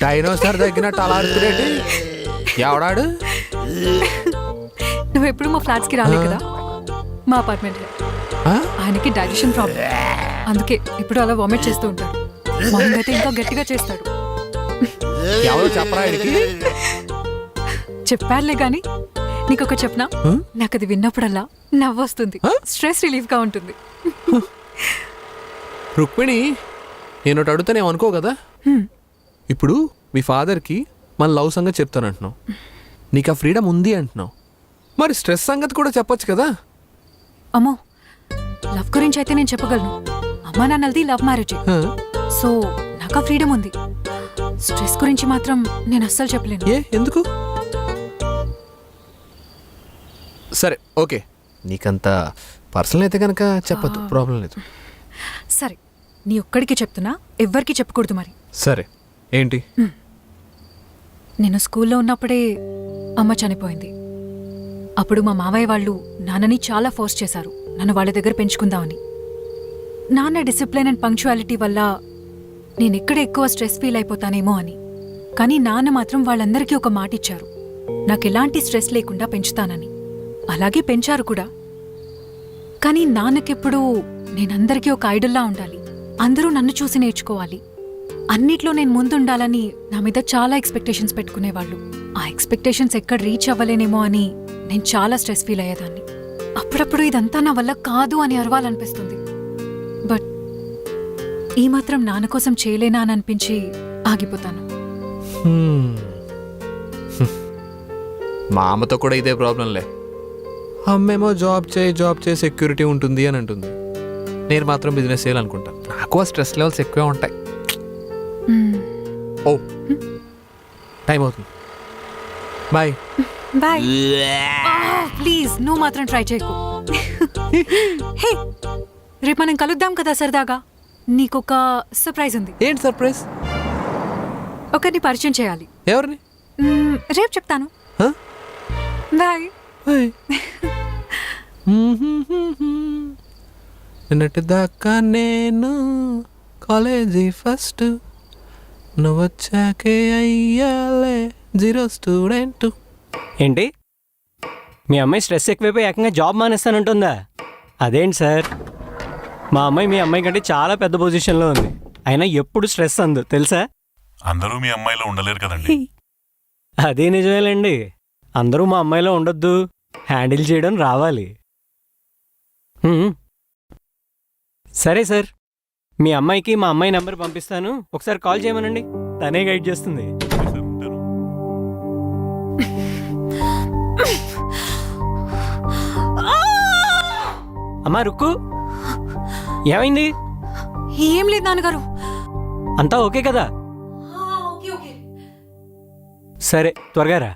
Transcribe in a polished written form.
Dinosaur తగ్గినట్టు అలా అరుతురేటి? ఎవడాడు? నువ్వు ఎప్పుడు మా ఫ్లాట్స్ కి రాలే కదా, మా అపార్ట్మెంట్ ఆయనకి డైజెషన్ ప్రాబ్లం, అందుకే ఇప్పుడు అలా వామిట్ చేస్తూ ఉంటాడు. మార్నింగ్ అయితే ఇంకా గట్టిగా చేస్తాడు. ఎవరు చెప్పరా ఆయనకి? చెప్పారులే గాని నీకొక చెప్పనా, నాకు అది విన్నప్పుడల్లా నవ్వొస్తుంది, స్ట్రెస్ రిలీఫ్ గా ఉంటుంది. రుక్మిణి, నేను ఒకటి అడుగుతానేమో అనుకో కదా. ఇప్పుడు మీ ఫాదర్కి మన లవ్ సంగతి చెప్తానంటున్నావు, నీకు ఆ ఫ్రీడమ్ ఉంది అంటున్నావు, మరి స్ట్రెస్ సంగతి కూడా చెప్పొచ్చు కదా. అమ్మో, లవ్ గురించి అయితే నేను చెప్పగలను. అమ్మా నాన్నలది లవ్ మ్యారేజ్, సో నాకు ఆ ఫ్రీడమ్ ఉంది. స్ట్రెస్ గురించి మాత్రం నేను అస్సలు చెప్పలేను. ఏ ఎందుకు? సరే ఓకే, నీకంత పర్సనల్ అయితే కనుక చెప్పొద్దు, ప్రాబ్లం లేదు. సరే, నీ ఒక్కడికి చెప్తున్నా, ఎవ్వరికి చెప్పకూడదు. మరి సరే ఏంటి? నేను స్కూల్లో ఉన్నప్పుడే అమ్మ చనిపోయింది. అప్పుడు మా మావయ్య వాళ్ళు నాన్నని చాలా ఫోర్స్ చేశారు నన్ను వాళ్ళ దగ్గర పెంచుకుందామని. నాన్న డిసిప్లిన్ అండ్ పంక్చువాలిటీ వల్ల నేను ఎక్కడ ఎక్కువ స్ట్రెస్ ఫీల్ అయిపోతానేమో అని. కానీ నాన్న మాత్రం వాళ్ళందరికీ ఒక మాట ఇచ్చారు, నాకు ఎలాంటి స్ట్రెస్ లేకుండా పెంచుతానని. అలాగే పెంచారు కూడా. కానీ నాన్నకెప్పుడు నేనందరికీ ఒక ఐడల్లా ఉండాలి, అందరూ నన్ను చూసి నేర్చుకోవాలి, అన్నిట్లో నేను ముందుండాలని నా మీద చాలా ఎక్స్పెక్టేషన్స్ పెట్టుకునేవాళ్ళు. ఆ ఎక్స్పెక్టేషన్స్ ఎక్కడ రీచ్ అవ్వలేనేమో అని నేను చాలా స్ట్రెస్ ఫీల్ అయ్యేదాన్ని. అప్పుడప్పుడు ఇదంతా నా వల్ల కాదు అని అరవాలనిపిస్తుంది. బట్ ఈ మాత్రం నాన్న కోసం చేయలేనా అని అనిపించి ఆగిపోతాను. మా అమ్మతో కూడా ఇదే ప్రాబ్లంలే. అమ్మేమో జాబ్ చేయి సెక్యూరిటీ ఉంటుంది అని అంటుంది, నేను మాత్రం బిజినెస్ చేయాలనుకుంటాను. నాకు ఆ స్ట్రెస్ లెవెల్స్ ఎక్కువే ఉంటాయి. ఓ టైం అవుతుంది, బాయ్ బాయ్. ప్లీజ్ నువ్వు మాత్రం ట్రై చేయకు. హే, రేపు మనం కలుద్దాం కదా సరదాగా. నీకొక సర్ప్రైజ్ ఉంది. ఏంటి సర్ప్రైజ్? ఒకరిని పరిచయం చేయాలి. ఎవరిని? రేపు చెప్తాను. బాయ్. నిన్నటి దాకా నేను కాలేజీ ఫస్ట్, నువ్వు వచ్చాకే అయ్యాలే జీరో స్టూడెంట్. ఏంటి, మీ అమ్మాయి స్ట్రెస్ ఎక్కువైపోయి ఏకంగా జాబ్ మానేస్తానంటుందా? అదేంటి సార్, మా అమ్మాయి మీ అమ్మాయి కంటే చాలా పెద్ద పొజిషన్లో ఉంది, అయినా ఎప్పుడు స్ట్రెస్ అందు తెలుసా? అందరూ మీ అమ్మాయిలో ఉండలేరు కదండి. అదే నిజమేలేండి, అందరూ మా అమ్మాయిలో ఉండొద్దు, హ్యాండిల్ చేయడం రావాలి. సరే సార్, మీ అమ్మాయికి మా అమ్మాయి నెంబర్ పంపిస్తాను, ఒకసారి కాల్ చేయమనండి, తనే గైడ్ చేస్తుంది. అమ్మా రుక్కు, ఏమైంది? ఏం లేదు నాన్నగారు. అంతా ఓకే కదా? సరే త్వరగా రా.